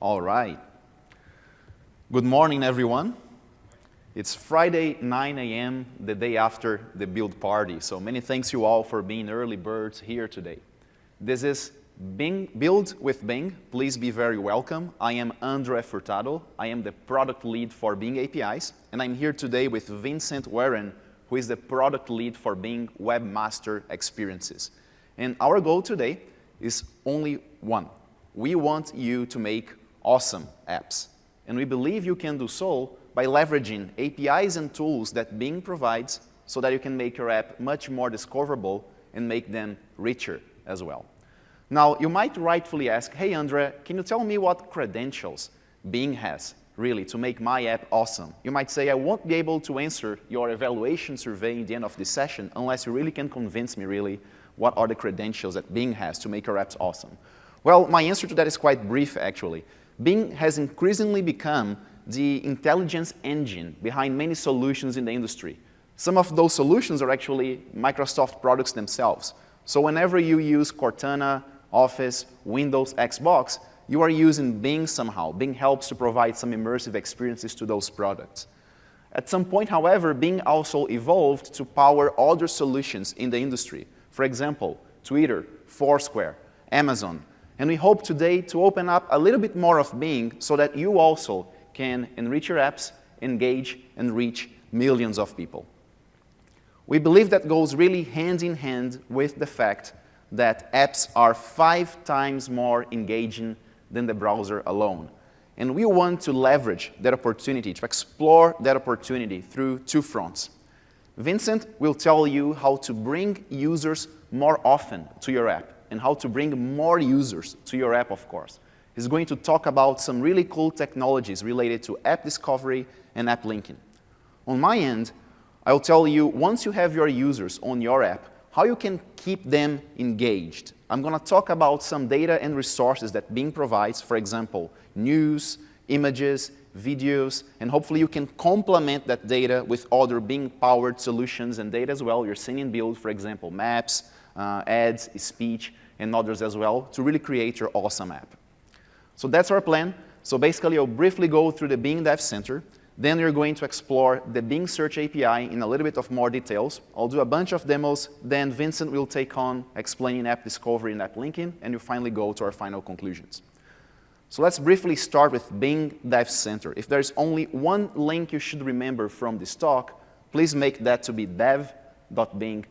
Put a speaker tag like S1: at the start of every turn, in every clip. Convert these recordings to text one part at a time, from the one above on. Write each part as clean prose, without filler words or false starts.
S1: All right. Good morning, everyone. It's Friday, 9 a.m., the day after the build party. So many thanks you all for being early birds here today. This is Build with Bing. Please be very welcome. I am Andre Furtado. I am the product lead for Bing APIs, and I'm here today with Vincent Warren, who is the product lead for Bing Webmaster Experiences. And our goal today is only one. We want you to make awesome apps. And we believe you can do so by leveraging APIs and tools that Bing provides so that you can make your app much more discoverable and make them richer as well. Now, you might rightfully ask, hey, Andre, can you tell me what credentials Bing has, really, to make my app awesome? You might say, I won't be able to answer your evaluation survey in the end of this session unless you really can convince me, really, what are the credentials that Bing has to make your apps awesome. Well, my answer to that is quite brief, actually. Bing has increasingly become the intelligence engine behind many solutions in the industry. Some of those solutions are actually Microsoft products themselves. So whenever you use Cortana, Office, Windows, Xbox, you are using Bing somehow. Bing helps to provide some immersive experiences to those products. At some point, however, Bing also evolved to power other solutions in the industry. For example, Twitter, Foursquare, Amazon. And we hope today to open up a little bit more of Bing so that you also can enrich your apps, engage, and reach millions of people. We believe that goes really hand in hand with the fact that apps are 5 times more engaging than the browser alone. And we want to leverage that opportunity, to explore that opportunity through 2 fronts. Vincent will tell you how to bring users more often to your app and how to bring more users to your app, of course. He's going to talk about some really cool technologies related to app discovery and app linking. On my end, I'll tell you, once you have your users on your app, how you can keep them engaged. I'm going to talk about some data and resources that Bing provides, for example, news, images, videos, and hopefully you can complement that data with other Bing-powered solutions and data as well. You're seeing in Build, for example, maps, ads, speech, and others as well, to really create your awesome app. So that's our plan. So basically, I'll briefly go through the Bing Dev Center. Then we're going to explore the Bing Search API in a little bit of more details. I'll do a bunch of demos. Then Vincent will take on explaining app discovery and app linking. And we'll finally go to our final conclusions. So let's briefly start with Bing Dev Center. If there's only one link you should remember from this talk, please make that to be dev.bing.com.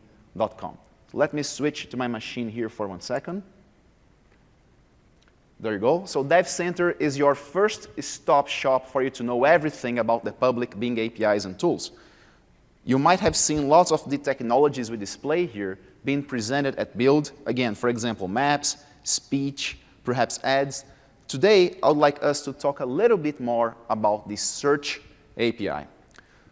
S1: Let me switch to my machine here for 1 second. There you go. So Dev Center is your first stop shop for you to know everything about the public Bing APIs and tools. You might have seen lots of the technologies we display here being presented at Build. Again, for example, maps, speech, perhaps ads. Today, I would like us to talk a little bit more about the Search API.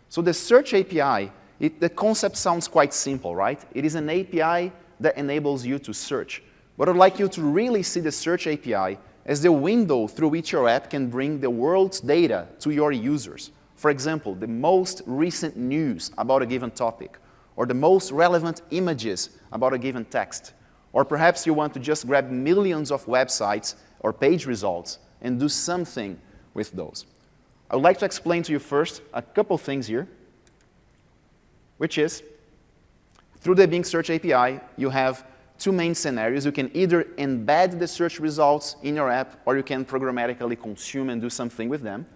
S1: So the Search API, the concept sounds quite simple, right? It is an API that enables you to search. But I'd like you to really see the Search API as the window through which your app can bring the world's data to your users. For example, the most recent news about a given topic, or the most relevant images about a given text. Or perhaps you want to just grab millions of websites or page results and do something with those. I would like to explain to you first a couple things here, which is, through the Bing Search API, you have 2 main scenarios. You can either embed the search results in your app, or you can programmatically consume and do something with them.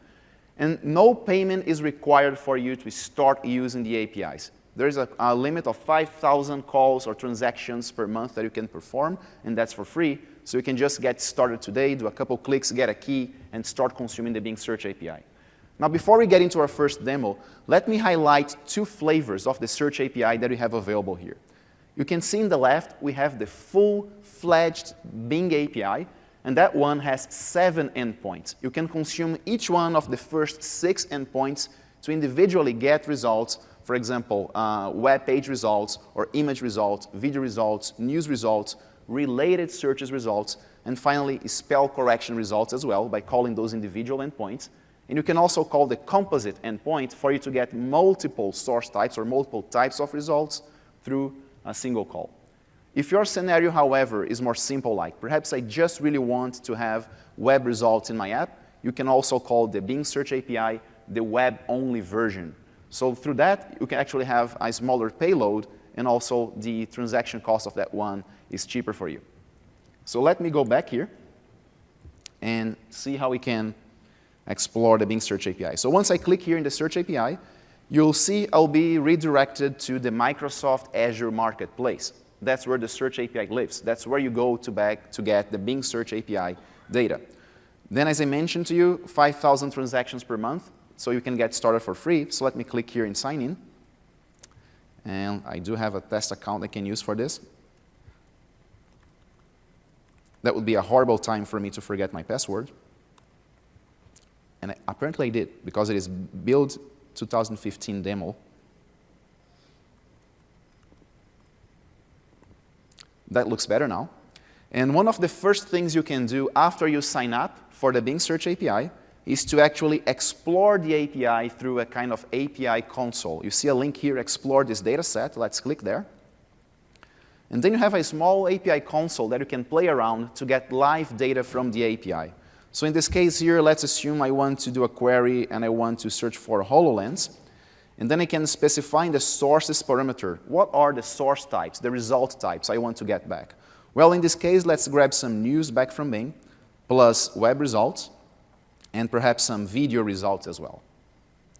S1: And no payment is required for you to start using the APIs. There is a limit of 5,000 calls or transactions per month that you can perform, and that's for free. So you can just get started today, do a couple clicks, get a key, and start consuming the Bing Search API. Now, before we get into our first demo, let me highlight 2 flavors of the Search API that we have available here. You can see in the left, we have the full-fledged Bing API, and that one has 7 endpoints. You can consume each one of the first 6 endpoints to individually get results, for example, web page results, or image results, video results, news results, related searches results, and finally, spell correction results as well by calling those individual endpoints. And you can also call the composite endpoint for you to get multiple source types or multiple types of results through a single call. If your scenario, however, is more simple, like perhaps I just really want to have web results in my app, you can also call the Bing Search API the web-only version. So through that, you can actually have a smaller payload, and also the transaction cost of that one is cheaper for you. So let me go back here and see how we can explore the Bing Search API. So once I click here in the Search API, you'll see I'll be redirected to the Microsoft Azure Marketplace. That's where the Search API lives. That's where you go to get the Bing Search API data. Then, as I mentioned to you, 5,000 transactions per month, so you can get started for free. So let me click here and sign in. And I do have a test account I can use for this. That would be a horrible time for me to forget my password. And apparently I did, because it is build 2015 demo. That looks better now. And one of the first things you can do after you sign up for the Bing Search API is to actually explore the API through a kind of API console. You see a link here, explore this data set. Let's click there. And then you have a small API console that you can play around to get live data from the API. So in this case here, let's assume I want to do a query and I want to search for HoloLens. And then I can specify in the sources parameter, what are the source types, the result types I want to get back. Well, in this case, let's grab some news back from Bing, plus web results, and perhaps some video results as well.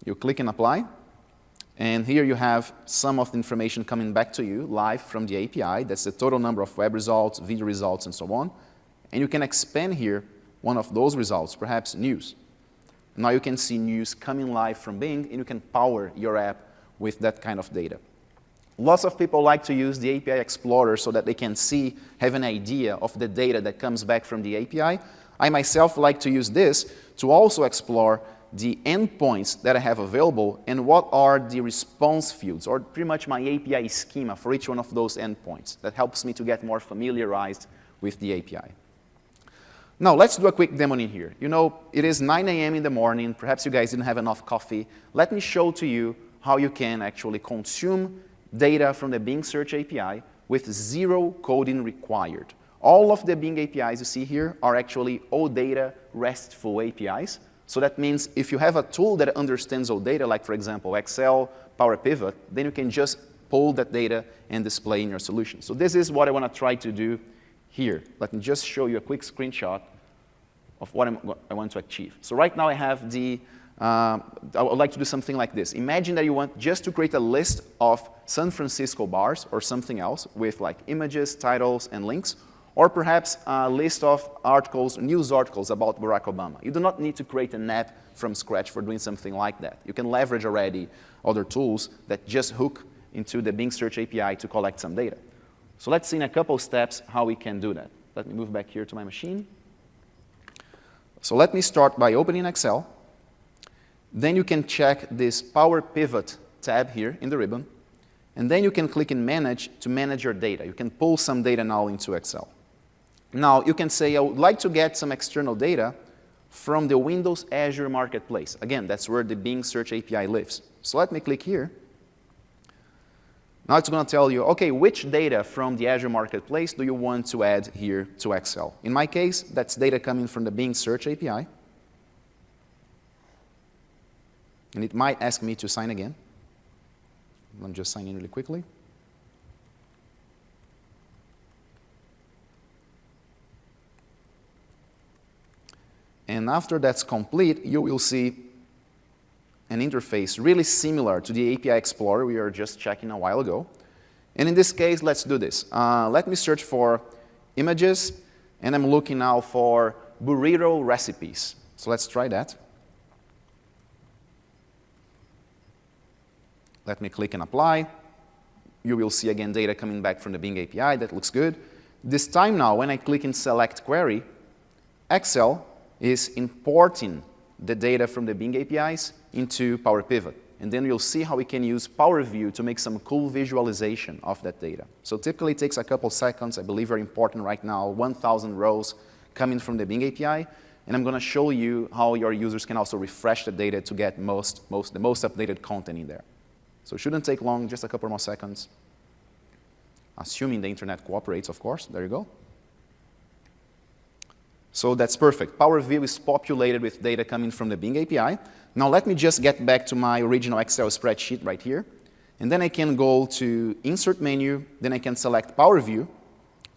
S1: You click and apply, and here you have some of the information coming back to you live from the API. That's the total number of web results, video results, and so on. And you can expand here one of those results, perhaps news. Now you can see news coming live from Bing, and you can power your app with that kind of data. Lots of people like to use the API Explorer so that they can have an idea of the data that comes back from the API. I myself like to use this to also explore the endpoints that I have available and what are the response fields, or pretty much my API schema for each one of those endpoints. That helps me to get more familiarized with the API. Now, let's do a quick demo in here. You know, it is 9 a.m. in the morning. Perhaps you guys didn't have enough coffee. Let me show to you how you can actually consume data from the Bing Search API with zero coding required. All of the Bing APIs you see here are actually OData RESTful APIs. So that means if you have a tool that understands OData, like, for example, Excel, Power Pivot, then you can just pull that data and display in your solution. So this is what I want to try to do here. Let me just show you a quick screenshot of what I want to achieve. So right now I have I would like to do something like this. Imagine that you want just to create a list of San Francisco bars or something else with like images, titles, and links, or perhaps a list of articles, news articles about Barack Obama. You do not need to create an app from scratch for doing something like that. You can leverage already other tools that just hook into the Bing Search API to collect some data. So let's see in a couple steps how we can do that. Let me move back here to my machine. So let me start by opening Excel. Then you can check this Power Pivot tab here in the ribbon. And then you can click in Manage to manage your data. You can pull some data now into Excel. Now, you can say, I would like to get some external data from the Windows Azure Marketplace. Again, that's where the Bing Search API lives. So let me click here. Now it's going to tell you, OK, which data from the Azure Marketplace do you want to add here to Excel? In my case, that's data coming from the Bing Search API. And it might ask me to sign again. Let me just sign in really quickly. And after that's complete, you will see an interface really similar to the API Explorer we were just checking a while ago. And in this case, let's do this. Let me search for images, and I'm looking now for burrito recipes. So let's try that. Let me click and apply. You will see again data coming back from the Bing API. That looks good. This time now, when I click and select query, Excel is importing the data from the Bing APIs into Power Pivot. And then you'll see how we can use Power View to make some cool visualization of that data. So typically it takes a couple seconds. I believe very important right now, 1,000 rows coming from the Bing API. And I'm going to show you how your users can also refresh the data to get the most updated content in there. So it shouldn't take long, just a couple more seconds. assuming the internet cooperates, of course. There you go. So that's perfect. Power View is populated with data coming from the Bing API. Now let me just get back to my original Excel spreadsheet right here. And then I can go to Insert menu, then I can select Power View.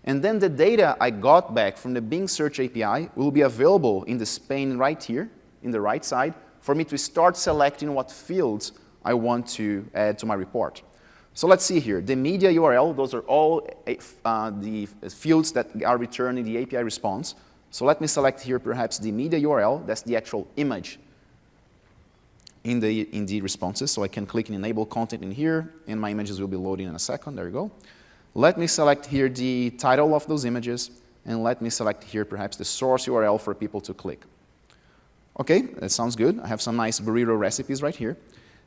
S1: And then the data I got back from the Bing Search API will be available in this pane right here, in the right side, for me to start selecting what fields I want to add to my report. So let's see here. The media URL, those are all the fields that are returned in the API response. So let me select here perhaps the media URL. That's the actual image in the responses. So I can click and enable content in here, and my images will be loading in a second. There you go. Let me select here the title of those images, and let me select here perhaps the source URL for people to click. Okay, that sounds good. I have some nice burrito recipes right here.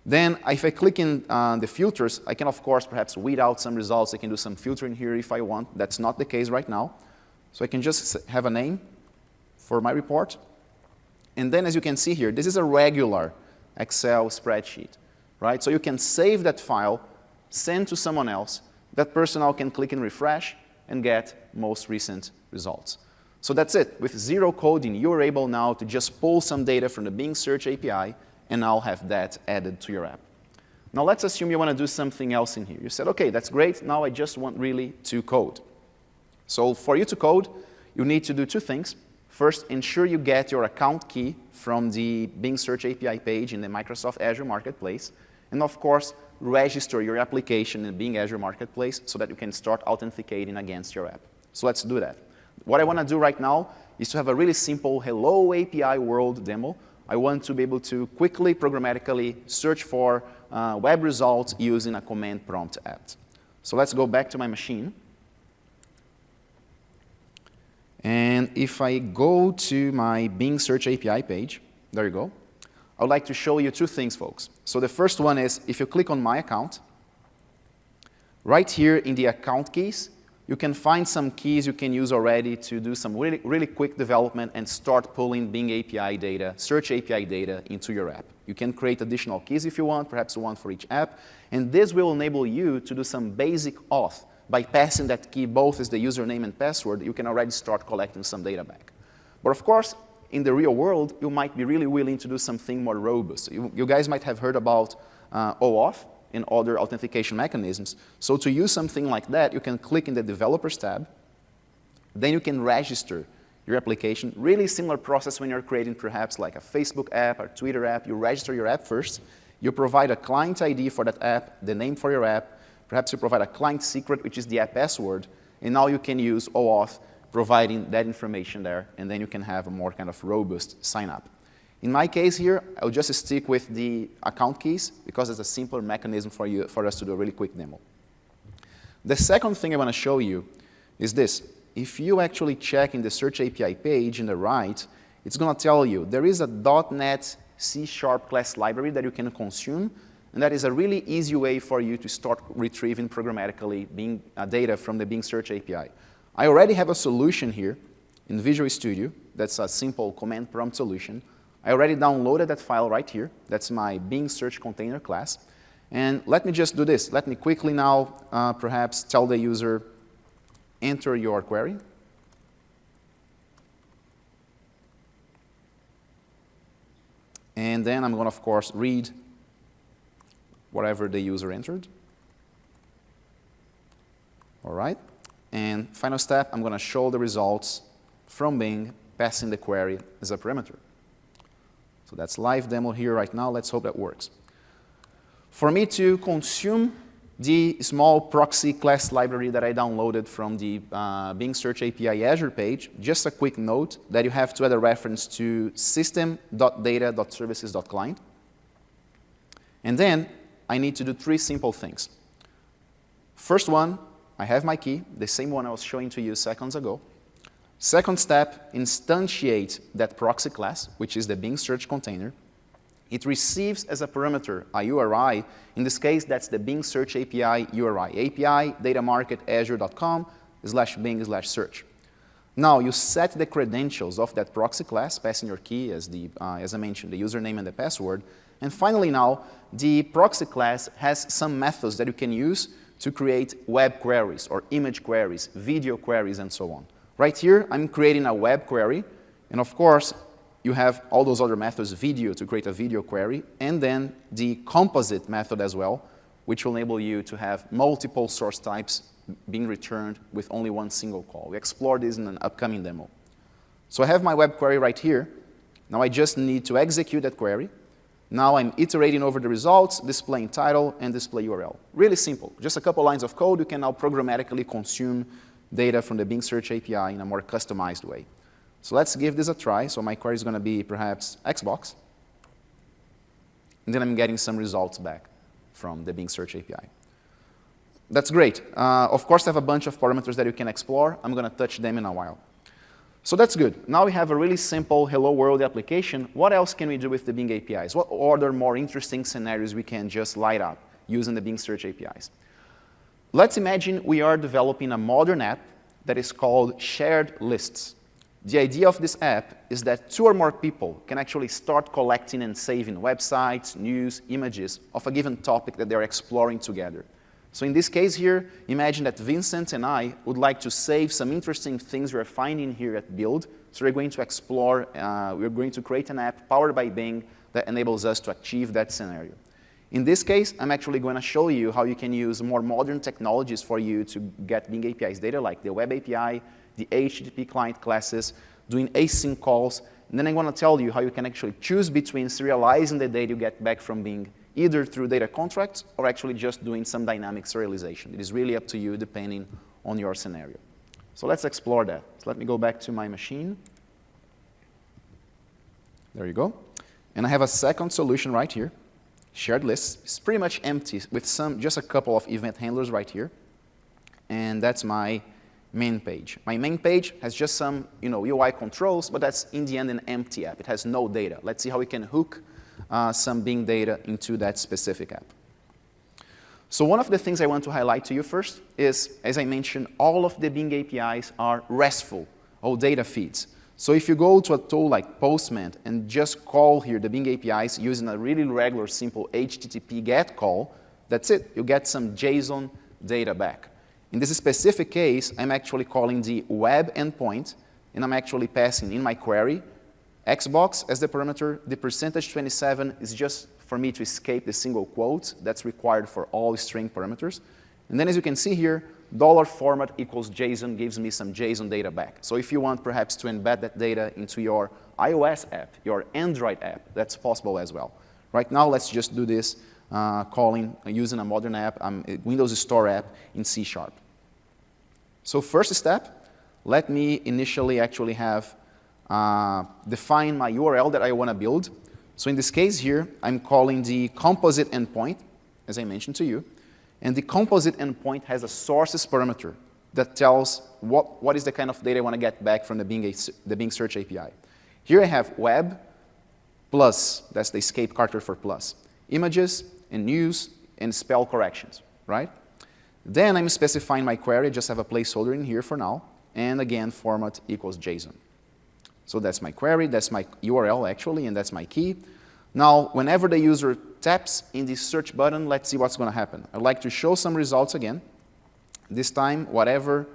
S1: Then if I click in the filters, I can, of course, perhaps weed out some results. I can do some filtering here if I want. That's not the case right now. So I can just have a name for my report. And then as you can see here, this is a regular Excel spreadsheet, right? So you can save that file, send to someone else. That person now can click and refresh and get most recent results. So that's it. With zero coding, you're able now to just pull some data from the Bing Search API and now have that added to your app. Now let's assume you want to do something else in here. You said, okay, that's great. Now I just want really to code. So for you to code, you need to do two things. First, ensure you get your account key from the Bing Search API page in the Microsoft Azure Marketplace. And of course, register your application in Bing Azure Marketplace so that you can start authenticating against your app. So let's do that. What I want to do right now is to have a really simple Hello API World demo. I want to be able to quickly, programmatically search for web results using a command prompt app. So let's go back to my machine. And if I go to my Bing Search API page, there you go, I would like to show you two things, folks. So the first one is, if you click on My Account, right here in the account keys, you can find some keys you can use already to do some really quick development and start pulling Bing API data, Search API data into your app. You can create additional keys if you want, perhaps one for each app. And this will enable you to do some basic auth. By passing that key both as the username and password, you can already start collecting some data back. But of course, in the real world, you might be really willing to do something more robust. You guys might have heard about OAuth and other authentication mechanisms. So to use something like that, you can click in the Developers tab. Then you can register your application. Really similar process when you're creating perhaps like a Facebook app or Twitter app. You register your app first. You provide a client ID for that app, the name for your app. Perhaps you provide a client secret, which is the app password. And now you can use OAuth, providing that information there. And then you can have a more kind of robust sign-up. In my case here, I'll just stick with the account keys because it's a simpler mechanism for us to do a really quick demo. The second thing I want to show you is this. If you actually check in the Search API page in the right, it's going to tell you there is a .NET C# class library that you can consume, and that is a really easy way for you to start retrieving programmatically data from the Bing Search API. I already have a solution here in Visual Studio that's a simple command prompt solution. I already downloaded that file right here. That's my Bing Search Container class. And let me just do this. Let me quickly now perhaps tell the user, enter your query. And then I'm going to, of course, read whatever the user entered. All right. And final step, I'm going to show the results from Bing passing the query as a parameter. So that's live demo here right now. Let's hope that works. For me to consume the small proxy class library that I downloaded from the Bing Search API Azure page, just a quick note that you have to add a reference to system.data.services.client. And then I need to do three simple things. First one, I have my key, the same one I was showing to you seconds ago. Second step, instantiate that proxy class, which is the Bing Search Container. It receives as a parameter a URI. In this case, that's the Bing Search API URI, API datamarket.azure.com/Bing/search. Now, you set the credentials of that proxy class, passing your key as I mentioned, the username and the password. And finally now, the proxy class has some methods that you can use to create web queries or image queries, video queries, and so on. Right here, I'm creating a web query, and of course, you have all those other methods, video to create a video query, and then the composite method as well, which will enable you to have multiple source types being returned with only one single call. We explore this in an upcoming demo. So I have my web query right here. Now I just need to execute that query. Now I'm iterating over the results, displaying title, and display URL. Really simple. Just a couple lines of code. You can now programmatically consume data from the Bing Search API in a more customized way. So let's give this a try. So my query is going to be perhaps Xbox. And then I'm getting some results back from the Bing Search API. That's great. Of course, I have a bunch of parameters that you can explore. I'm going to touch them in a while. So that's good. Now we have a really simple Hello World application. What else can we do with the Bing APIs? What other more interesting scenarios we can just light up using the Bing Search APIs? Let's imagine we are developing a modern app that is called Shared Lists. The idea of this app is that 2 or more people can actually start collecting and saving websites, news, images of a given topic that they're exploring together. So in this case here, imagine that Vincent and I would like to save some interesting things we're finding here at Build. So we're going to explore, we're going to create an app powered by Bing that enables us to achieve that scenario. In this case, I'm actually going to show you how you can use more modern technologies for you to get Bing APIs data, like the Web API, the HTTP client classes, doing async calls. And then I'm going to tell you how you can actually choose between serializing the data you get back from Bing, either through data contracts or actually just doing some dynamic serialization. It is really up to you depending on your scenario. So let's explore that. So let me go back to my machine. There you go. And I have a second solution right here. Shared lists. It's pretty much empty with just a couple of event handlers right here. And that's my main page. My main page has just some UI controls, but that's in the end an empty app. It has no data. Let's see how we can hook some Bing data into that specific app. So one of the things I want to highlight to you first is, as I mentioned, all of the Bing APIs are RESTful, or data feeds. So if you go to a tool like Postman and just call here the Bing APIs using a really regular, simple HTTP GET call, that's it. You get some JSON data back. In this specific case, I'm actually calling the web endpoint, and I'm actually passing in my query Xbox as the parameter. The %27 is just for me to escape the single quote. That's required for all string parameters. And then as you can see here, $format equals JSON gives me some JSON data back. So if you want perhaps to embed that data into your iOS app, your Android app, that's possible as well. Right now, let's just do this using a modern app, Windows Store app in C#. So first step, let me initially actually have define my URL that I want to build. So in this case here, I'm calling the composite endpoint, as I mentioned to you. And the composite endpoint has a sources parameter that tells what is the kind of data I want to get back from the Bing Search API. Here I have web plus, that's the escape character for plus, images and news and spell corrections, right? Then I'm specifying my query. I just have a placeholder in here for now. And again, format equals JSON. So that's my query, that's my URL actually, and that's my key. Now, whenever the user taps in the search button, let's see what's going to happen. I'd like to show some results again. This time, whatever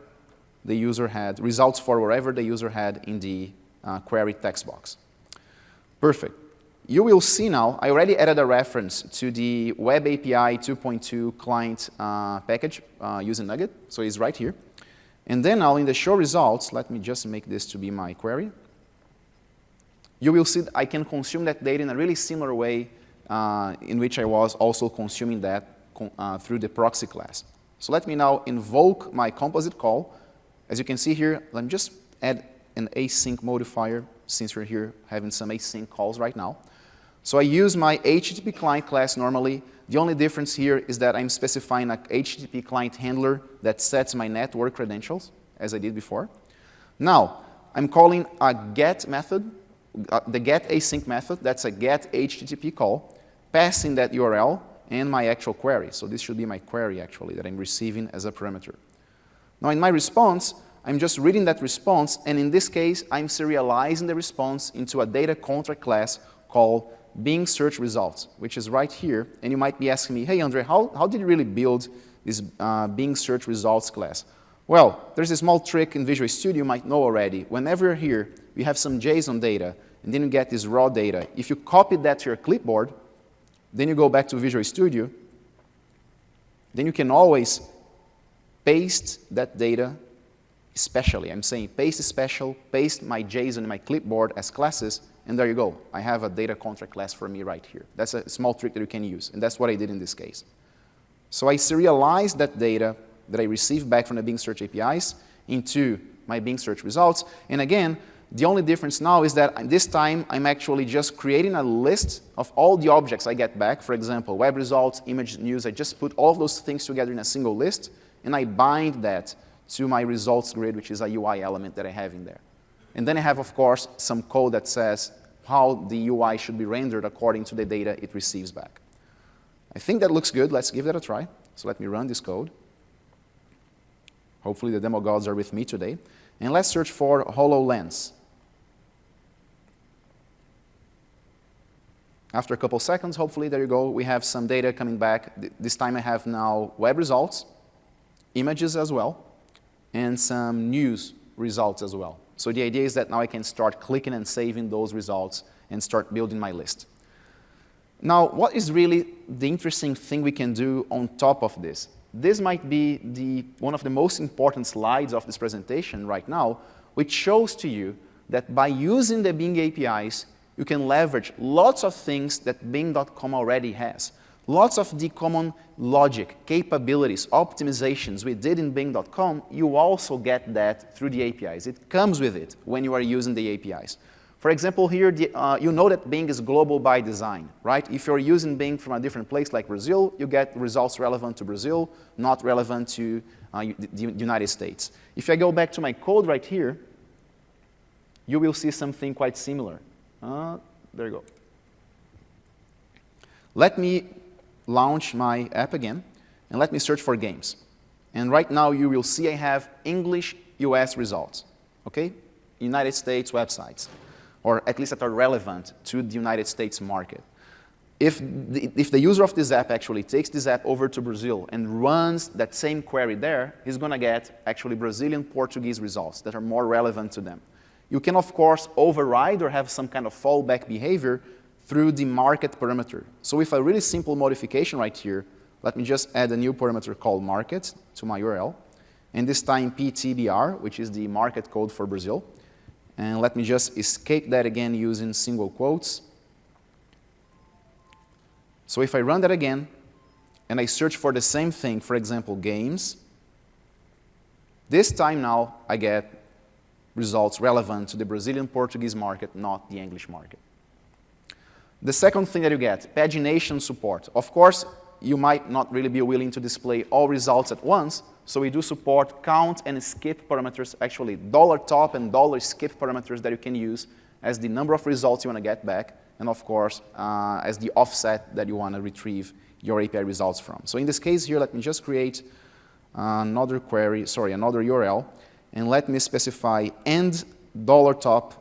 S1: the user had, results for whatever the user had in the query text box. Perfect. You will see now, I already added a reference to the Web API 2.2 client package using Nugget, so it's right here. And then now in the show results, let me just make this to be my query. You will see that I can consume that data in a really similar way in which I was also consuming that through the proxy class. So let me now invoke my composite call. As you can see here, let me just add an async modifier since we're here having some async calls right now. So I use my HTTP client class normally. The only difference here is that I'm specifying an HTTP client handler that sets my network credentials, as I did before. Now, I'm calling a get method, the get async method. That's a get HTTP call, passing that URL and my actual query. So this should be my query, actually, that I'm receiving as a parameter. Now, in my response, I'm just reading that response, and in this case, I'm serializing the response into a data contract class called Bing Search Results, which is right here. And you might be asking me, hey, Andre, how did you really build this Bing search results class? Well, there's a small trick in Visual Studio you might know already. Whenever you're here, you have some JSON data, and then you get this raw data. If you copy that to your clipboard, then you go back to Visual Studio, then you can always paste that data specially. I'm saying paste special, paste my JSON in my clipboard as classes, and there you go. I have a data contract class for me right here. That's a small trick that you can use, and that's what I did in this case. So I serialized that data that I received back from the Bing Search APIs into my Bing Search results. And again, the only difference now is that this time I'm actually just creating a list of all the objects I get back. For example, web results, image, news. I just put all of those things together in a single list, and I bind that to my results grid, which is a UI element that I have in there. And then I have, of course, some code that says how the UI should be rendered according to the data it receives back. I think that looks good. Let's give that a try. So let me run this code. Hopefully the demo gods are with me today. And let's search for HoloLens. After a couple seconds, hopefully, there you go, we have some data coming back. This time I have now web results, images as well, and some news results as well. So the idea is that now I can start clicking and saving those results and start building my list. Now, what is really the interesting thing we can do on top of this? This might be one of the most important slides of this presentation right now, which shows to you that by using the Bing APIs, you can leverage lots of things that Bing.com already has. Lots of the common logic, capabilities, optimizations we did in Bing.com, you also get that through the APIs. It comes with it when you are using the APIs. For example, here, you know that Bing is global by design, right? If you're using Bing from a different place like Brazil, you get results relevant to Brazil, not relevant to the United States. If I go back to my code right here, you will see something quite similar. There you go. Let me launch my app again, and let me search for games. And right now, you will see I have English US results, okay? United States websites, or at least that are relevant to the United States market. If the user of this app actually takes this app over to Brazil and runs that same query there, he's going to get actually Brazilian Portuguese results that are more relevant to them. You can, of course, override or have some kind of fallback behavior through the market parameter. So with a really simple modification right here, let me just add a new parameter called market to my URL. And this time PTBR, which is the market code for Brazil. And let me just escape that again using single quotes. So if I run that again, and I search for the same thing, for example, games, this time now I get results relevant to the Brazilian Portuguese market, not the English market. The second thing that you get, pagination support. Of course, you might not really be willing to display all results at once, so we do support count and skip parameters, actually $top and $skip parameters that you can use as the number of results you want to get back, and of course, as the offset that you want to retrieve your API results from. So in this case here, let me just create another query, sorry, another URL, and let me specify end $top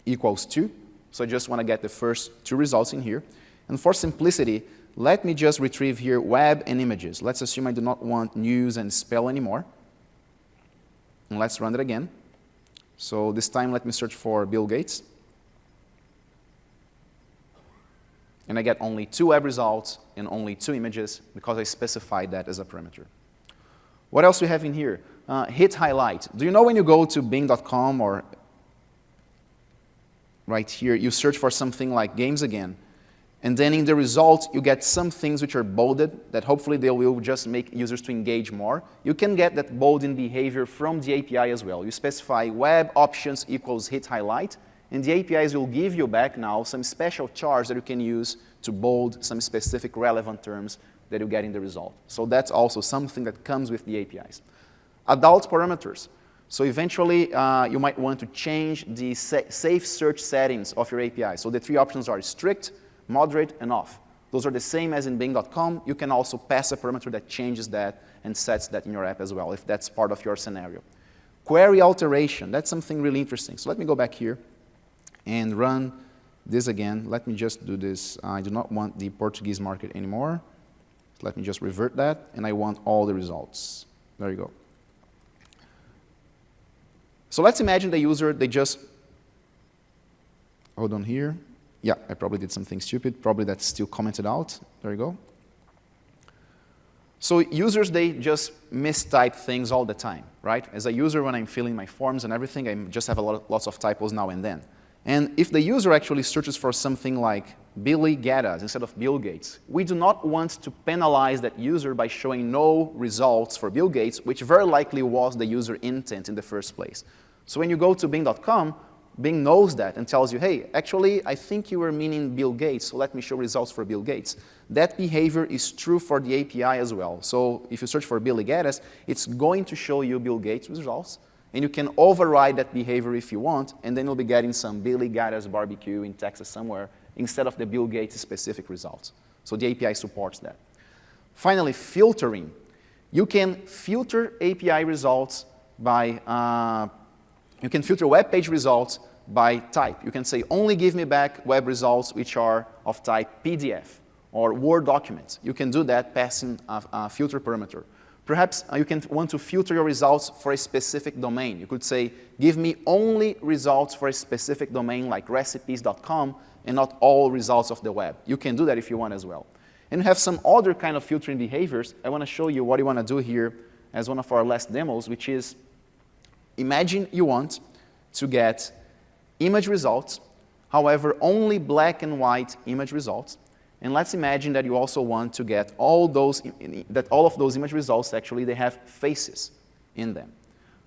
S1: equals 2. So I just want to get the first two results in here. And for simplicity, let me just retrieve here web and images. Let's assume I do not want news and spell anymore. And let's run it again. So this time, let me search for Bill Gates. And I get only 2 web results and only 2 images because I specified that as a parameter. What else do we have in here? Hit highlight. Do you know when you go to Bing.com or right here, you search for something like games again, and then in the results, you get some things which are bolded that hopefully they will just make users to engage more. You can get that bolding behavior from the API as well. You specify web options equals hit highlight, and the APIs will give you back now some special charge that you can use to bold some specific relevant terms that you get in the result. So that's also something that comes with the APIs. Adult parameters. So eventually, you might want to change the safe search settings of your API. So the 3 options are strict, moderate, and off. Those are the same as in Bing.com. You can also pass a parameter that changes that and sets that in your app as well, if that's part of your scenario. Query alteration, that's something really interesting. So let me go back here and run this again. Let me just do this. I do not want the Portuguese market anymore. So let me just revert that, and I want all the results. There you go. So let's imagine the user, they just, hold on here. Yeah, I probably did something stupid. Probably that's still commented out. There you go. So users, they just mistype things all the time, right? As a user, when I'm filling my forms and everything, I just have lots of typos now and then. And if the user actually searches for something like Billy Geddes instead of Bill Gates, we do not want to penalize that user by showing no results for Bill Gates, which very likely was the user intent in the first place. So when you go to Bing.com, Bing knows that and tells you, hey, actually, I think you were meaning Bill Gates, so let me show results for Bill Gates. That behavior is true for the API as well. So if you search for Billy Geddes, it's going to show you Bill Gates results, and you can override that behavior if you want, and then you'll be getting some Billy Geddes barbecue in Texas somewhere instead of the Bill Gates specific results. So the API supports that. Finally, filtering. You can filter API results by you can filter web page results by type. You can say, only give me back web results which are of type PDF or Word documents. You can do that passing a filter parameter. Perhaps you can want to filter your results for a specific domain. You could say, give me only results for a specific domain like recipes.com and not all results of the web. You can do that if you want as well. And we have some other kind of filtering behaviors. I want to show you what you want to do here as one of our last demos, which is, imagine you want to get image results, however, only black and white image results. And let's imagine that you also want to get all of those image results, actually, they have faces in them.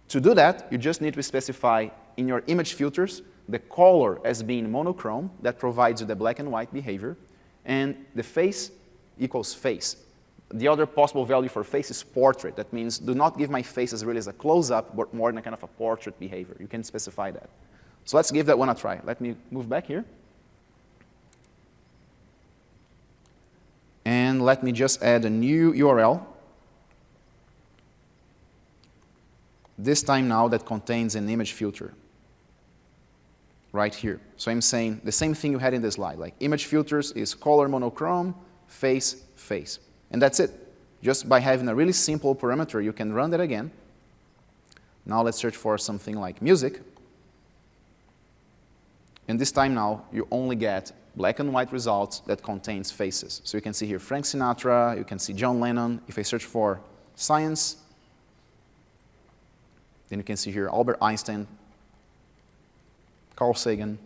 S1: To do that, you just need to specify in your image filters the color as being monochrome. That provides you the black and white behavior. And the face equals face. The other possible value for face is portrait. That means do not give my face as really as a close-up, but more than a kind of a portrait behavior. You can specify that. So let's give that one a try. Let me move back here. And let me just add a new URL. This time now that contains an image filter. Right here. So I'm saying the same thing you had in the slide. Like image filters is color monochrome, face, face. And that's it. Just by having a really simple parameter, you can run that again. Now let's search for something like music. And this time now, you only get black and white results that contains faces. So you can see here Frank Sinatra, you can see John Lennon. If I search for science, then you can see here Albert Einstein, Carl Sagan,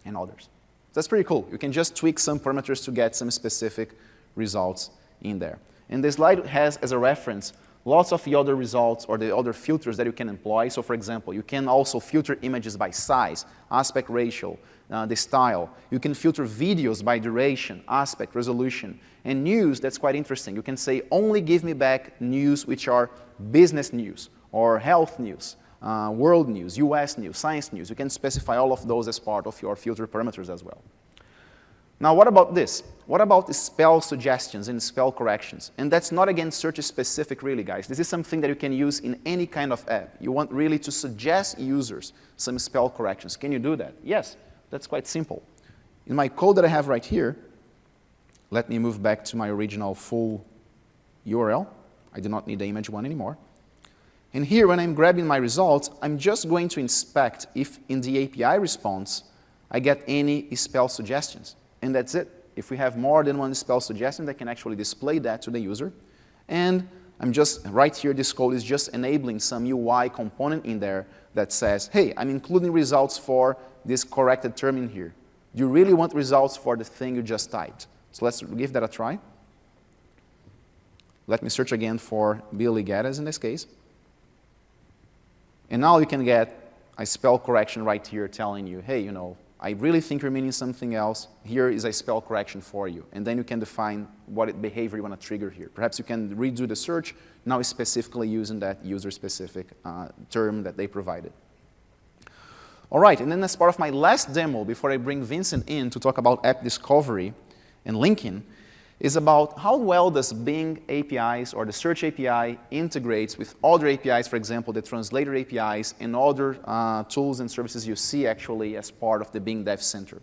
S1: and others. That's pretty cool. You can just tweak some parameters to get some specific results in there. And this slide has as a reference lots of the other results or the other filters that you can employ. So for example, you can also filter images by size, aspect ratio, the style. You can filter videos by duration, aspect, resolution. And news, that's quite interesting. You can say, only give me back news which are business news or health news, world news, US news, science news. You can specify all of those as part of your filter parameters as well. Now, what about this? What about the spell suggestions and spell corrections? And that's not, again, search specific, really, guys. This is something that you can use in any kind of app. You want really to suggest users some spell corrections. Can you do that? Yes, that's quite simple. In my code that I have right here, let me move back to my original full URL. I do not need the image one anymore. And here, when I'm grabbing my results, I'm just going to inspect if in the API response, I get any spell suggestions. And that's it. If we have more than one spell suggestion, I can actually display that to the user. And I'm just, right here, this code is just enabling some UI component in there that says, hey, I'm including results for this corrected term in here. Do you really want results for the thing you just typed? So let's give that a try. Let me search again for Billy Geddes in this case. And now you can get a spell correction right here telling you, hey, you know, I really think you're meaning something else. Here is a spell correction for you. And then you can define what behavior you want to trigger here. Perhaps you can redo the search, now specifically using that user-specific term that they provided. All right, and then as part of my last demo, before I bring Vincent in to talk about app discovery and linking, is about how well does Bing APIs or the search API integrates with other APIs, for example, the translator APIs and other tools and services you see actually as part of the Bing Dev Center.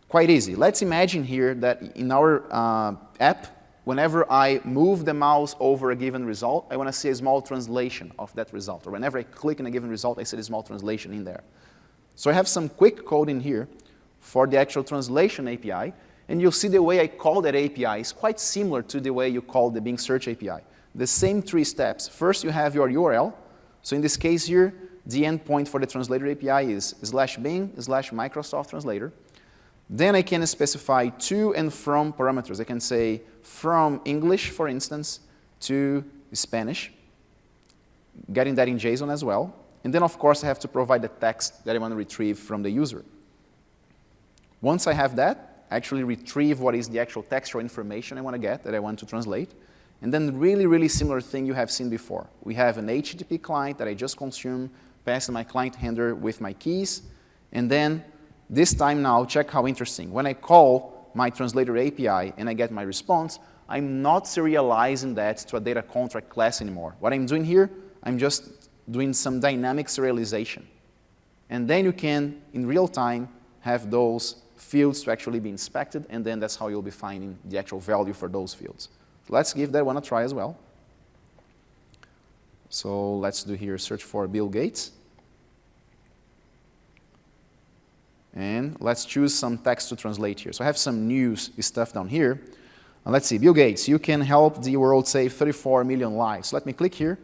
S1: Quite easy. Let's imagine here that in our app, whenever I move the mouse over a given result, I want to see a small translation of that result. Or whenever I click on a given result, I see a small translation in there. So I have some quick code in here for the actual translation API. And you'll see the way I call that API is quite similar to the way you call the Bing Search API. The same 3 steps. First, you have your URL. So in this case here, the endpoint for the translator API is /Bing/Microsoft Translator. Then I can specify to and from parameters. I can say from English, for instance, to Spanish, getting that in JSON as well. And then, of course, I have to provide the text that I want to retrieve from the user. Once I have that, I actually retrieve what is the actual textual information I want to get that I want to translate. And then really, really similar thing you have seen before. We have an HTTP client that I just consume, pass my client handler with my keys, and then this time now, check how interesting. When I call my translator API and I get my response, I'm not serializing that to a data contract class anymore. What I'm doing here, I'm just doing some dynamic serialization. And then you can, in real time, have those fields to actually be inspected, and then that's how you'll be finding the actual value for those fields. Let's give that one a try as well. So let's do here search for Bill Gates. And let's choose some text to translate here. So I have some news stuff down here. Let's see, Bill Gates, you can help the world save 34 million lives. Let me click here.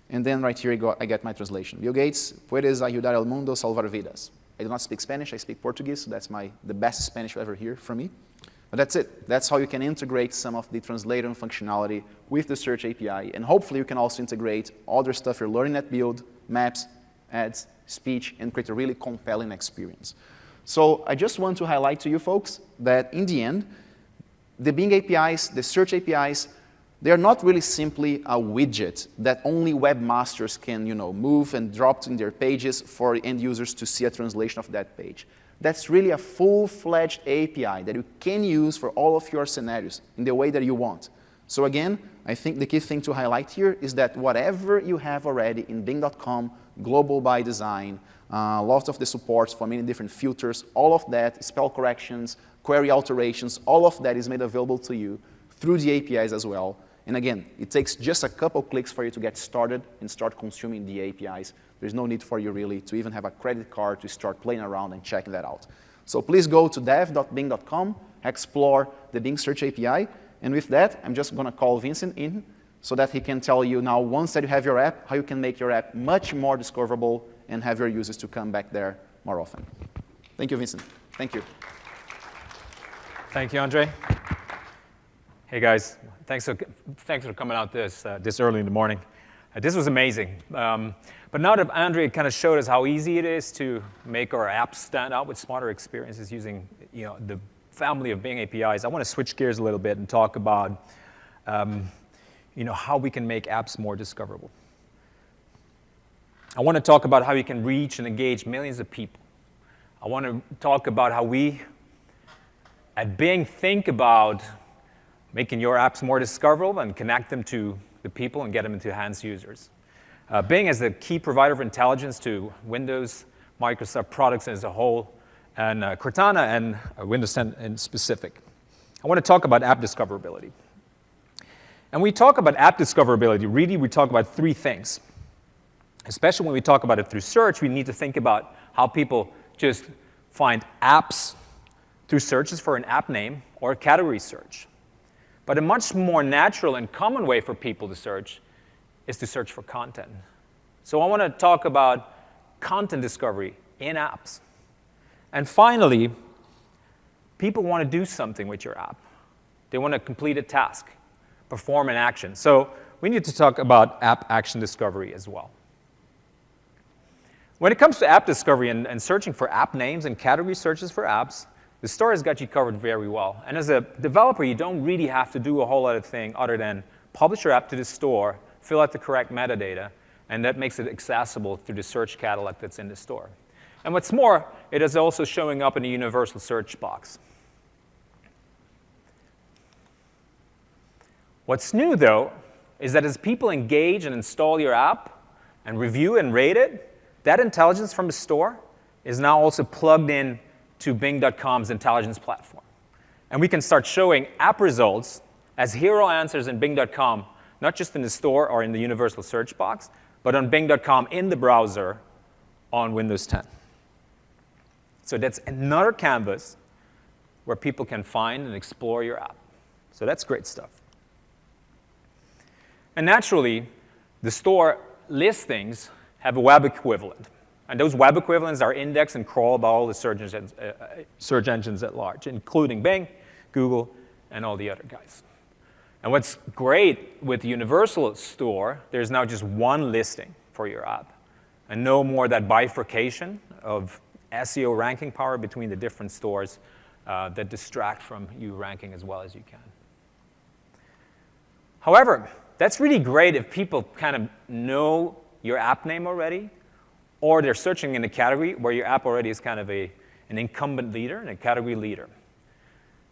S1: And then right here I get my translation. Bill Gates, puedes ayudar al mundo a salvar vidas. I do not speak Spanish, I speak Portuguese, so that's the best Spanish you ever hear from me. But that's it. That's how you can integrate some of the translator functionality with the Search API. And hopefully you can also integrate other stuff you're learning at Build, maps, ads, speech, and create a really compelling experience. So I just want to highlight to you folks that in the end, the Bing APIs, the Search APIs, they are not really simply a widget that only webmasters can move and drop in their pages for end users to see a translation of that page. That's really a full-fledged API that you can use for all of your scenarios in the way that you want. So again, I think the key thing to highlight here is that whatever you have already in Bing.com, global by design, lots of the supports for many different filters, all of that, spell corrections, query alterations, all of that is made available to you through the APIs as well. And again, it takes just a couple clicks for you to get started and start consuming the APIs. There's no need for you really to even have a credit card to start playing around and checking that out. So please go to dev.bing.com, explore the Bing Search API, and with that, I'm just going to call Vincent in so that he can tell you now, once that you have your app, how you can make your app much more discoverable and have your users to come back there more often. Thank you, Vincent. Thank you.
S2: Thank you, Andre. Hey, guys. Thanks for coming out this early in the morning. This was amazing. But now that Andre kind of showed us how easy it is to make our apps stand out with smarter experiences using the family of Bing APIs, I want to switch gears a little bit and talk about how we can make apps more discoverable. I want to talk about how you can reach and engage millions of people. I want to talk about how we at Bing think about making your apps more discoverable and connect them to the people and get them into hands users. Bing is the key provider of intelligence to Windows, Microsoft products as a whole, and Cortana and Windows 10 in specific. I want to talk about app discoverability. And we talk about app discoverability, really we talk about 3 things. Especially when we talk about it through search, we need to think about how people just find apps through searches for an app name or a category search. But a much more natural and common way for people to search is to search for content. So I want to talk about content discovery in apps. And finally, people want to do something with your app. They want to complete a task, perform an action. So we need to talk about app action discovery as well. When it comes to app discovery and searching for app names and category searches for apps, the store has got you covered very well. And as a developer, you don't really have to do a whole lot of thing other than publish your app to the store, fill out the correct metadata, and that makes it accessible through the search catalog that's in the store. And what's more, it is also showing up in a universal search box. What's new, though, is that as people engage and install your app and review and rate it, that intelligence from the store is now also plugged in to Bing.com's intelligence platform. And we can start showing app results as hero answers in Bing.com, not just in the store or in the universal search box, but on Bing.com in the browser on Windows 10. So that's another canvas where people can find and explore your app. So that's great stuff. And naturally, the store listings have a web equivalent. And those web equivalents are indexed and crawled by all the search engines at large, including Bing, Google, and all the other guys. And what's great with the Universal Store, there's now just one listing for your app, and no more that bifurcation of SEO ranking power between the different stores that distract from you ranking as well as you can. However, that's really great if people kind of know your app name already, or they're searching in a category where your app already is kind of an incumbent leader and a category leader.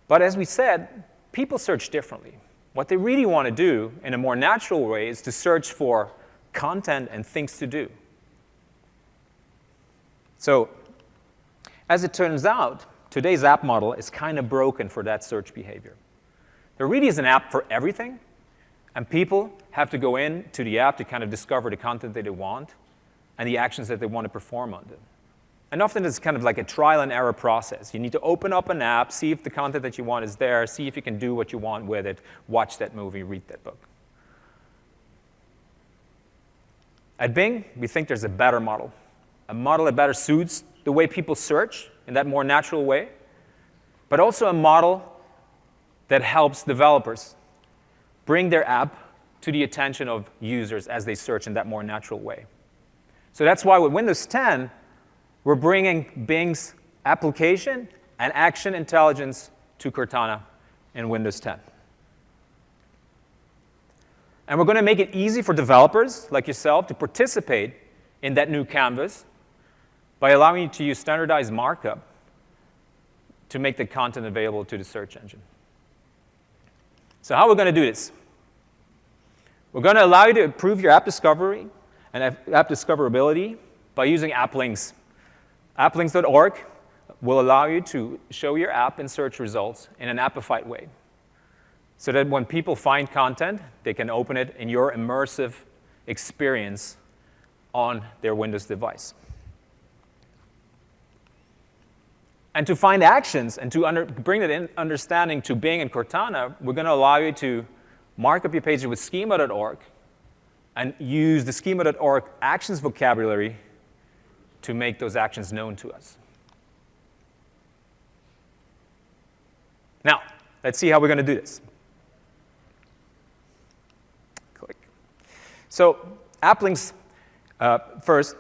S2: But as we said, people search differently. What they really want to do in a more natural way is to search for content and things to do. So, as it turns out, today's app model is kind of broken for that search behavior. There really is an app for everything, and people have to go into the app to kind of discover the content that they want and the actions that they want to perform on it. And often it's kind of like a trial and error process. You need to open up an app, see if the content that you want is there, see if you can do what you want with it, watch that movie, read that book. At Bing, we think there's a better model, a model that better suits the way people search in that more natural way, but also a model that helps developers bring their app to the attention of users as they search in that more natural way. So that's why with Windows 10, we're bringing Bing's application and action intelligence to Cortana in Windows 10. And we're going to make it easy for developers like yourself to participate in that new canvas by allowing you to use standardized markup to make the content available to the search engine. So how are we going to do this? We're going to allow you to improve your app discovery and app discoverability by using app links. Applinks.org will allow you to show your app in search results in an appified way, so that when people find content, they can open it in your immersive experience on their Windows device. And to find actions and to bring that understanding to Bing and Cortana, we're going to allow you to mark up your page with schema.org and use the schema.org actions vocabulary to make those actions known to us. Now, let's see how we're going to do this. Click. So, app links first.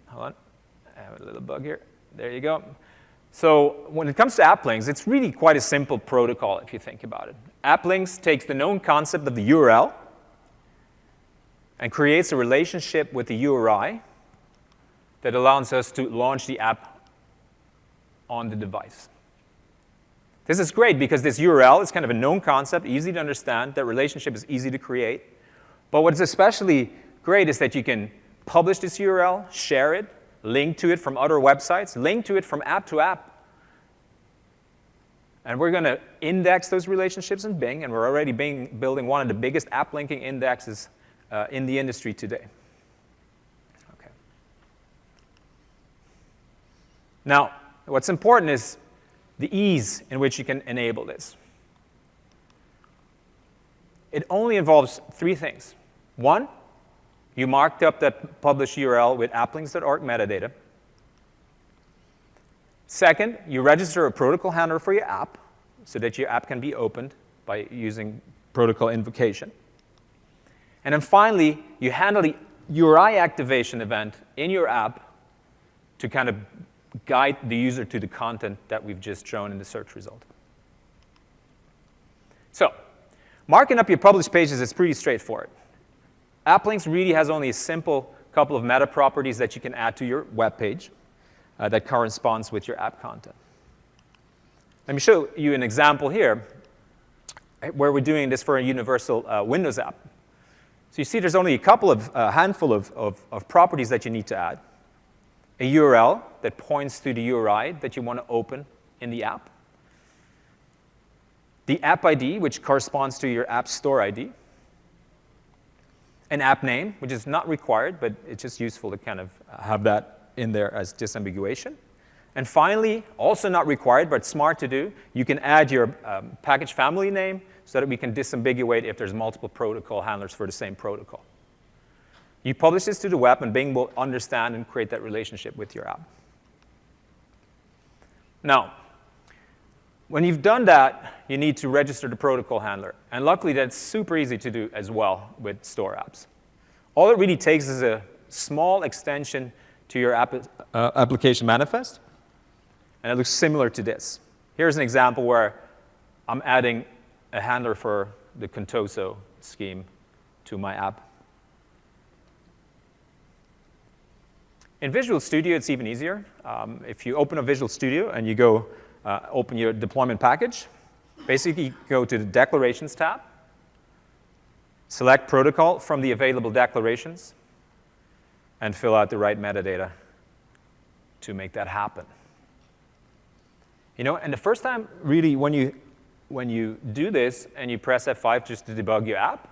S2: Hold on. I have a little bug here. There you go. So when it comes to app links, it's really quite a simple protocol if you think about it. App links takes the known concept of the URL and creates a relationship with the URI that allows us to launch the app on the device. This is great because this URL is kind of a known concept, easy to understand. That relationship is easy to create. But what's especially great is that you can publish this URL, share it, link to it from other websites, link to it from app to app. And we're going to index those relationships in Bing, and we're already building one of the biggest app linking indexes in the industry today. Okay. Now, what's important is the ease in which you can enable this. It only involves three things. One, you marked up that published URL with applinks.org metadata. Second, you register a protocol handler for your app so that your app can be opened by using protocol invocation. And then finally, you handle the URI activation event in your app to kind of guide the user to the content that we've just shown in the search result. So, marking up your published pages is pretty straightforward. AppLinks really has only a simple couple of meta properties that you can add to your web page that corresponds with your app content. Let me show you an example here where we're doing this for a universal Windows app. So you see there's only a handful of properties that you need to add. A URL that points to the URI that you want to open in the app. the app ID, which corresponds to your app store ID, an app name, which is not required, but it's just useful to kind of have that in there as disambiguation. And finally, also not required, but smart to do, you can add your package family name so that we can disambiguate if there's multiple protocol handlers for the same protocol. You publish this to the web, and Bing will understand and create that relationship with your app. Now, when you've done that, you need to register the protocol handler. And luckily, that's super easy to do as well with store apps. All it really takes is a small extension to your application manifest. And it looks similar to this. Here's an example where I'm adding a handler for the Contoso scheme to my app. In Visual Studio, it's even easier. If you open a Visual Studio and you go open your deployment package, basically you go to the Declarations tab, select Protocol from the available declarations, and fill out the right metadata to make that happen. You know, and the first time, really, when you do this and you press F5 just to debug your app,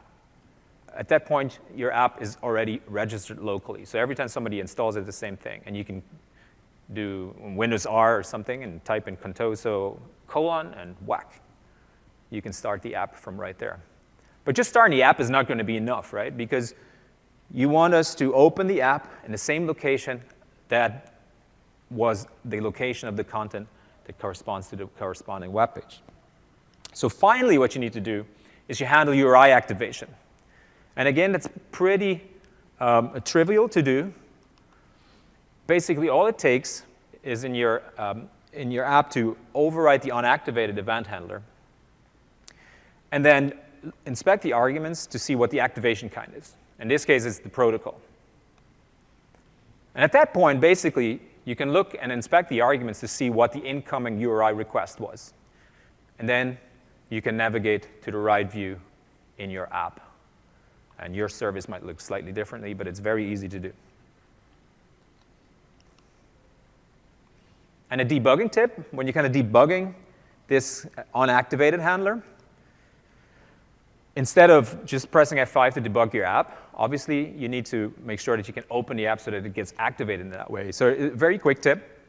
S2: at that point, your app is already registered locally. So every time somebody installs it, the same thing. And you can do Windows R or something and type in Contoso : and whack. You can start the app from right there. But just starting the app is not going to be enough, right? Because you want us to open the app in the same location that was the location of the content that corresponds to the corresponding web page. So finally, what you need to do is you handle URI activation. And again, that's pretty trivial to do. Basically, all it takes is in your app to overwrite the unactivated event handler, and then inspect the arguments to see what the activation kind is. In this case, it's the protocol. And at that point, basically, you can look and inspect the arguments to see what the incoming URI request was. And then you can navigate to the right view in your app. And your service might look slightly differently, but it's very easy to do. And a debugging tip, when you're kind of debugging this unactivated handler, instead of just pressing F5 to debug your app, obviously you need to make sure that you can open the app so that it gets activated in that way. So a very quick tip,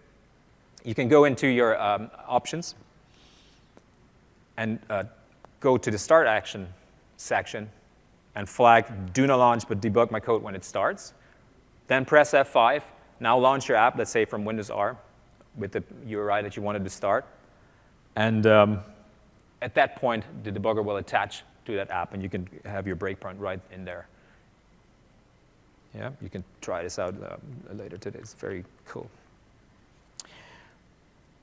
S2: you can go into your options and go to the Start Action section and flag do not launch but debug my code when it starts. Then press F5. Now launch your app, let's say from Windows R, with the URI that you wanted to start. And at that point, the debugger will attach to that app, and you can have your breakpoint right in there. Yeah, you can try this out later today. It's very cool.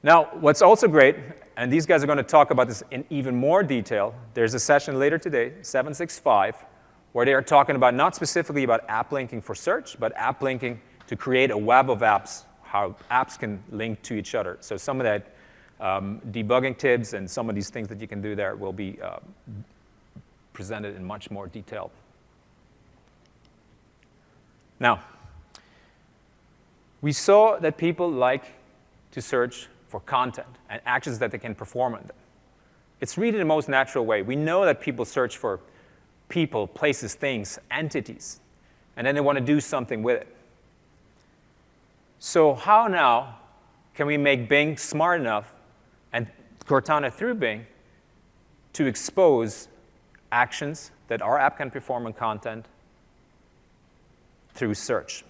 S2: Now, what's also great, and these guys are going to talk about this in even more detail, there's a session later today, 765, where they are talking about not specifically about app linking for search, but app linking to create a web of apps, how apps can link to each other. So some of that debugging tips and some of these things that you can do there will be presented in much more detail. Now, we saw that people like to search for content and actions that they can perform on them. It's really the most natural way. We know that people search for people, places, things, entities, and then they want to do something with it. So how now can we make Bing smart enough, and Cortana through Bing, to expose actions that our app can perform on content through search?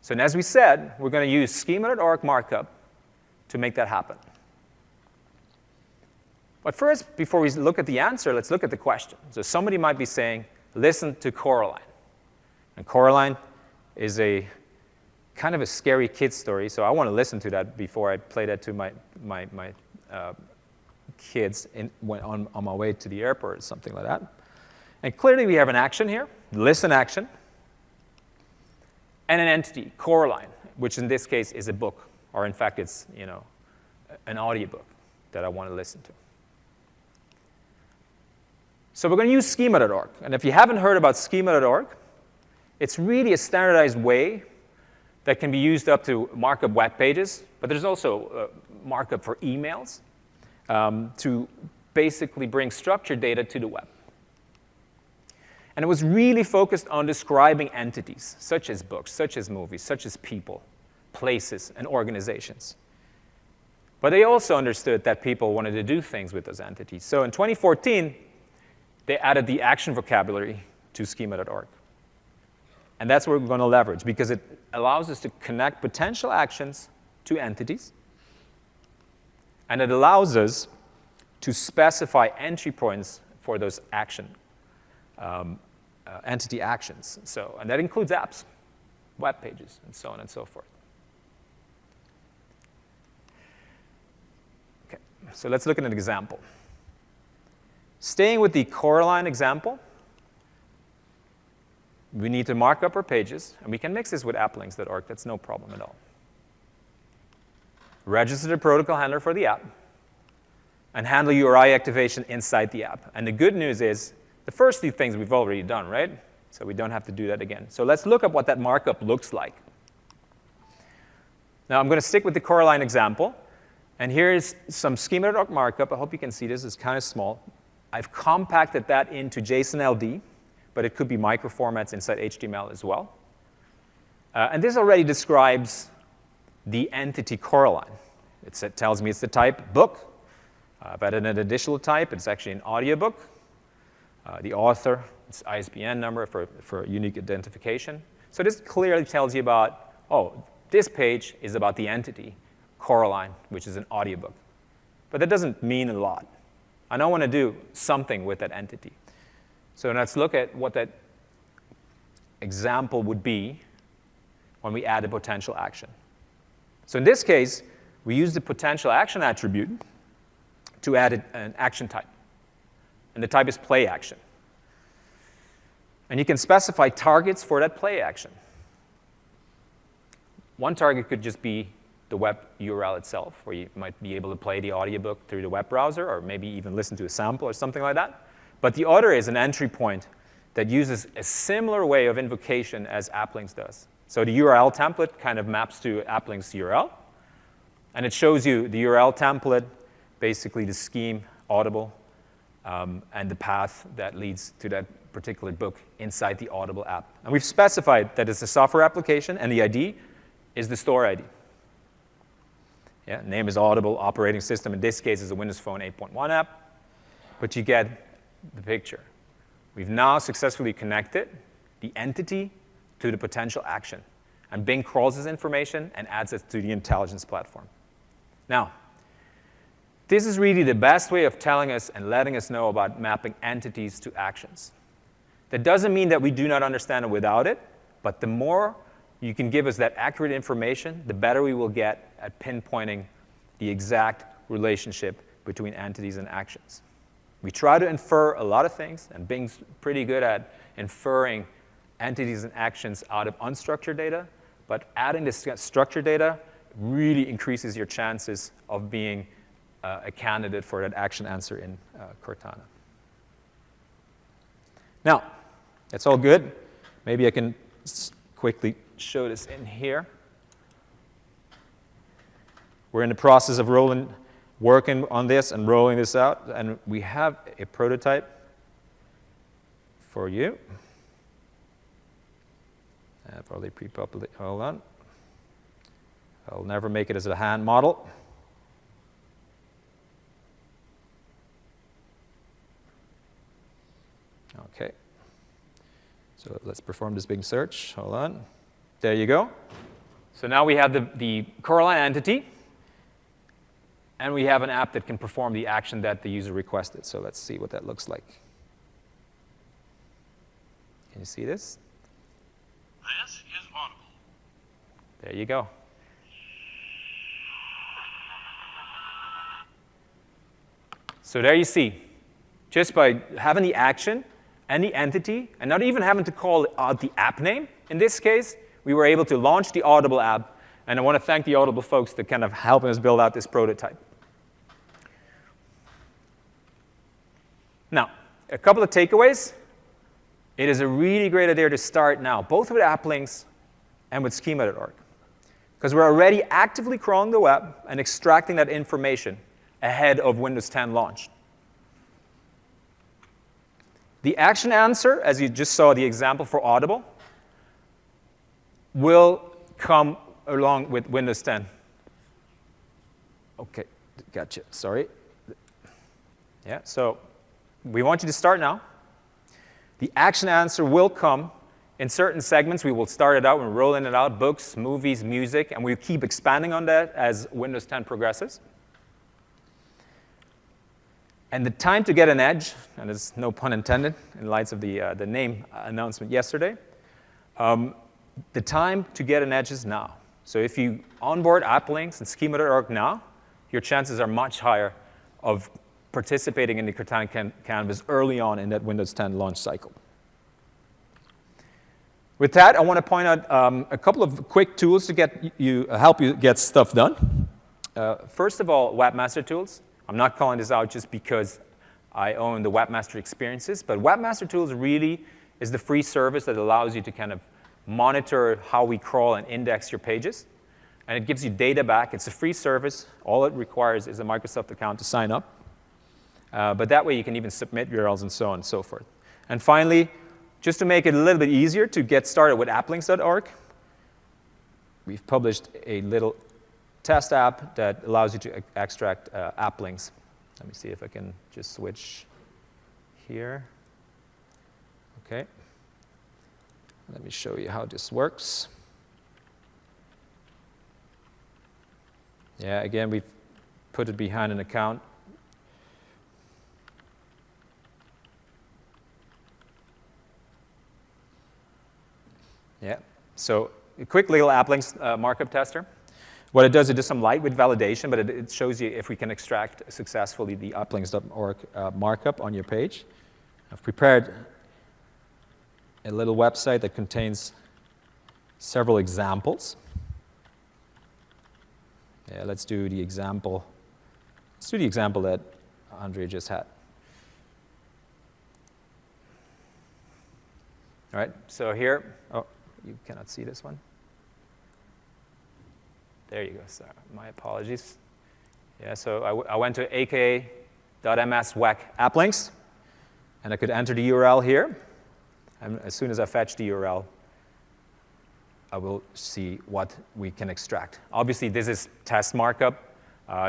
S2: So as we said, we're going to use schema.org markup to make that happen. But first, before we look at the answer, let's look at the question. So somebody might be saying, listen to Coraline. And Coraline is a kind of a scary kid story, so I want to listen to that before I play that to my kids on my way to the airport or something like that. And clearly we have an action here, listen action, and an entity, Coraline, which in this case is a book, or in fact it's an audiobook that I want to listen to. So we're going to use schema.org. And if you haven't heard about schema.org, it's really a standardized way that can be used up to markup web pages, but there's also markup for emails to basically bring structured data to the web. And it was really focused on describing entities, such as books, such as movies, such as people, places, and organizations. But they also understood that people wanted to do things with those entities. So in 2014, they added the action vocabulary to schema.org. And that's what we're going to leverage, because it allows us to connect potential actions to entities. And it allows us to specify entry points for those entity actions. And that includes apps, web pages, and so on and so forth. Okay, so let's look at an example. Staying with the Coraline example, we need to mark up our pages, and we can mix this with applinks.org. That's no problem at all. Register the protocol handler for the app, and handle URI activation inside the app. And the good news is, the first two things we've already done, right? So we don't have to do that again. So let's look up what that markup looks like. Now I'm going to stick with the Coraline example. And here's some schema.org markup. I hope you can see this. It's kind of small. I've compacted that into JSON-LD, but it could be microformats inside HTML as well. And this already describes the entity Coraline. It tells me it's the type book. I've added an additional type. It's actually an audiobook. The author, its ISBN number for unique identification. So this clearly tells you about, this page is about the entity, Coraline, which is an audiobook. But that doesn't mean a lot. I now want to do something with that entity. So let's look at what that example would be when we add a potential action. So in this case, we use the potential action attribute to add an action type. And the type is play action. And you can specify targets for that play action. One target could just be the web URL itself, where you might be able to play the audiobook through the web browser, or maybe even listen to a sample or something like that. But the other is an entry point that uses a similar way of invocation as applinks does. So the URL template kind of maps to applinks URL. And it shows you the URL template, basically the scheme, Audible, and the path that leads to that particular book inside the Audible app. And we've specified that it's a software application, and the ID is the store ID. Yeah, name is Audible, operating system. In this case, is a Windows Phone 8.1 app. But you get the picture. We've now successfully connected the entity to the potential action. And Bing crawls this information and adds it to the intelligence platform. Now, this is really the best way of telling us and letting us know about mapping entities to actions. That doesn't mean that we do not understand it without it, but the more you can give us that accurate information, the better we will get at pinpointing the exact relationship between entities and actions. We try to infer a lot of things, and Bing's pretty good at inferring entities and actions out of unstructured data, but adding this structured data really increases your chances of being a candidate for that action answer in Cortana. Now, that's all good. Maybe I can quickly show this in here. We're in the process of working on this and rolling this out, and we have a prototype for you. Probably pre-populate. Hold on. I'll never make it as a hand model. Okay. So let's perform this big search. Hold on. There you go. So now we have the Coraline entity, and we have an app that can perform the action that the user requested. So let's see what that looks like. Can you see this?
S3: This is Audible.
S2: There you go. So there you see, just by having the action and the entity, and not even having to call out the app name, in this case, we were able to launch the Audible app. And I want to thank the Audible folks for kind of helping us build out this prototype. Now, a couple of takeaways. It is a really great idea to start now, both with applinks and with schema.org, because we're already actively crawling the web and extracting that information ahead of Windows 10 launch. The action answer, as you just saw the example for Audible, will come along with Windows 10. Okay, gotcha, sorry. Yeah, so we want you to start now. The action answer will come in certain segments. We will start it out and rolling it out, books, movies, music, and we keep expanding on that as Windows 10 progresses. And the time to get an edge, and there's no pun intended in light of the name announcement yesterday, the time to get an edge is now. So if you onboard AppLinks and Schema.org now, your chances are much higher of participating in the Cortana canvas early on in that Windows 10 launch cycle. With that, I want to point out a couple of quick tools to help you get stuff done. First of all, Webmaster Tools. I'm not calling this out just because I own the Webmaster experiences, but Webmaster Tools really is the free service that allows you to kind of monitor how we crawl and index your pages. And it gives you data back. It's a free service. All it requires is a Microsoft account to sign up. But that way you can even submit URLs and so on and so forth. And finally, just to make it a little bit easier to get started with applinks.org, we've published a little test app that allows you to extract app links. Let me see if I can just switch here. OK. Let me show you how this works. Yeah, again, we've put it behind an account. Yeah, so a quick little AppLinks markup tester. What it does some lightweight validation, but it shows you if we can extract successfully the applinks.org markup on your page. I've prepared a little website that contains several examples. Yeah, let's do the example. Let's do the example that Andrea just had. All right, so here, oh, you cannot see this one. There you go, sorry, my apologies. Yeah, so I went to aka.ms/wec applinks, and I could enter the URL here. And as soon as I fetch the URL, I will see what we can extract. Obviously, this is test markup.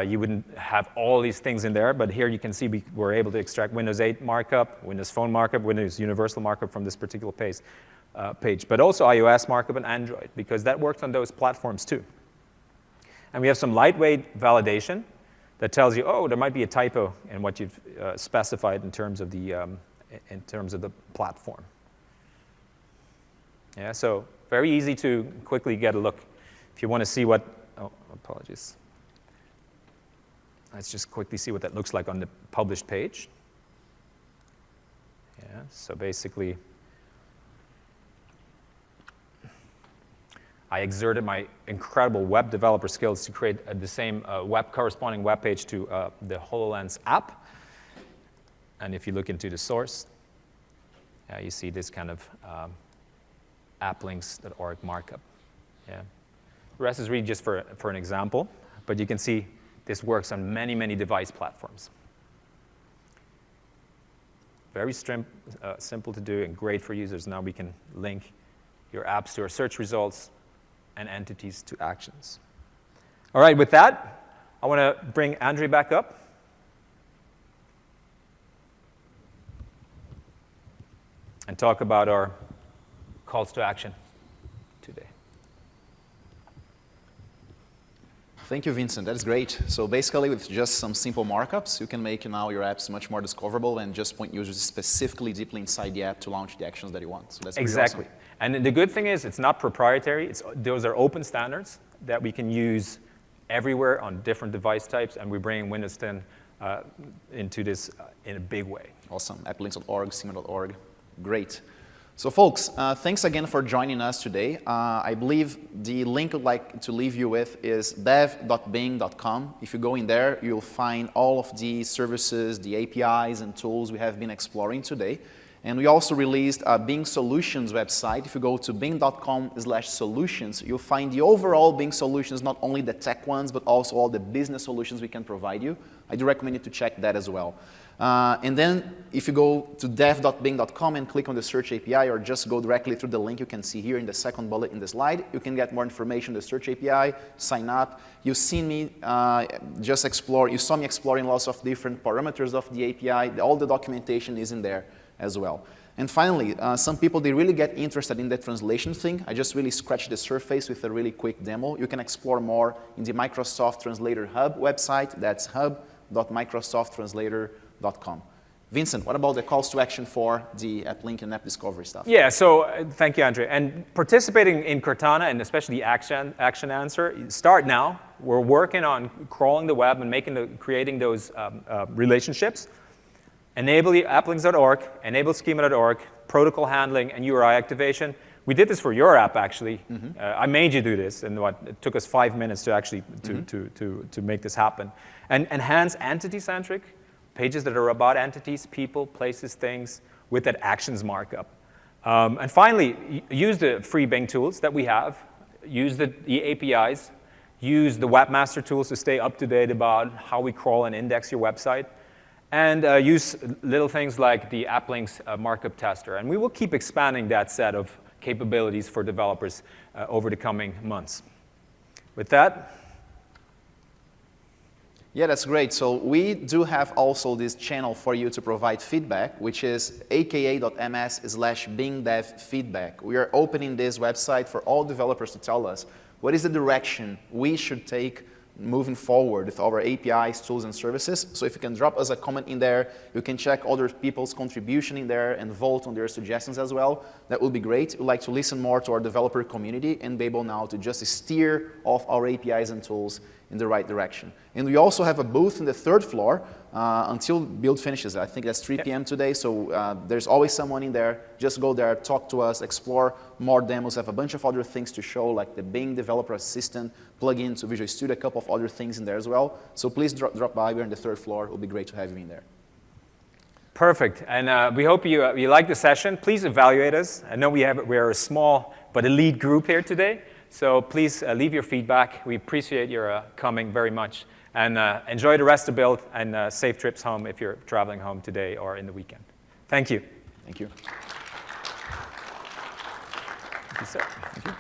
S2: You wouldn't have all these things in there, but here you can see we were able to extract Windows 8 markup, Windows Phone markup, Windows Universal markup from this particular page, but also iOS markup and Android, because that works on those platforms too. And we have some lightweight validation that tells you, oh, there might be a typo in what you've specified in terms of the platform. Yeah, so very easy to quickly get a look. If you want to see what, oh, apologies. Let's just quickly see what that looks like on the published page. Yeah, so basically, I exerted my incredible web developer skills to create the same corresponding web page to the HoloLens app. And if you look into the source, you see this kind of applinks.org markup. Yeah. The rest is really just for an example, but you can see this works on many, many device platforms. Very simple to do and great for users. Now we can link your apps to our search results and entities to actions. All right, with that, I want to bring Andre back up. And talk about our calls to action today.
S1: Thank you, Vincent. That is great. So basically, with just some simple markups, you can make now your apps much more discoverable and just point users specifically deeply inside the app to launch the actions that you want. So that's
S2: exactly.
S1: Awesome.
S2: And the good thing is it's not proprietary. Those are open standards that we can use everywhere on different device types, and we bring Windows 10 into this in a big way.
S1: Awesome. applinks.org, schema.org. Great. So folks, thanks again for joining us today. I believe the link I'd like to leave you with is dev.bing.com. If you go in there, you'll find all of the services, the APIs and tools we have been exploring today. And we also released a Bing Solutions website. If you go to bing.com/solutions, you'll find the overall Bing Solutions, not only the tech ones, but also all the business solutions we can provide you. I do recommend you to check that as well. And then if you go to dev.bing.com and click on the search API, or just go directly through the link you can see here in the second bullet in the slide, you can get more information on the search API, sign up. You've seen me you saw me exploring lots of different parameters of the API. All the documentation is in there as well. And finally, some people, they really get interested in the translation thing. I just really scratched the surface with a really quick demo. You can explore more in the Microsoft Translator Hub website. That's hub.microsofttranslator.com. Vincent, what about the calls to action for the app link and app discovery stuff?
S2: Yeah, so thank you, Andre. And participating in Cortana, and especially the action answer, start now. We're working on crawling the web and creating those relationships. Enable applinks.org, enable schema.org, protocol handling, and URI activation. We did this for your app, actually. I made you do this, and it took us 5 minutes to actually to make this happen. And enhance entity-centric, pages that are about entities, people, places, things, with that actions markup. And finally, use the free Bing tools that we have. Use the APIs. Use the webmaster tools to stay up to date about how we crawl and index your website. And use little things like the AppLinks markup tester. And we will keep expanding that set of capabilities for developers over the coming months. With that.
S1: Yeah, that's great. So we do have also this channel for you to provide feedback, which is aka.ms/bingdevfeedback. We are opening this website for all developers to tell us what is the direction we should take moving forward with our APIs, tools, and services. So if you can drop us a comment in there, you can check other people's contribution in there and vote on their suggestions as well. That would be great. We'd like to listen more to our developer community and be able now to just steer off our APIs and tools in the right direction. And we also have a booth in the 3rd floor until build finishes. I think that's 3 p.m. today, so there's always someone in there. Just go there, talk to us, explore more demos. Have a bunch of other things to show, like the Bing Developer Assistant, plug-in to Visual Studio, a couple of other things in there as well. So please drop by. We're on the 3rd floor. It will be great to have you in there.
S2: Perfect. And we hope you like the session. Please evaluate us. I know we are a small but elite group here today. So please leave your feedback. We appreciate your coming very much. And enjoy the rest of the build, and safe trips home if you're traveling home today or in the weekend. Thank you.
S1: Thank you.
S2: Thank you, sir. Thank you.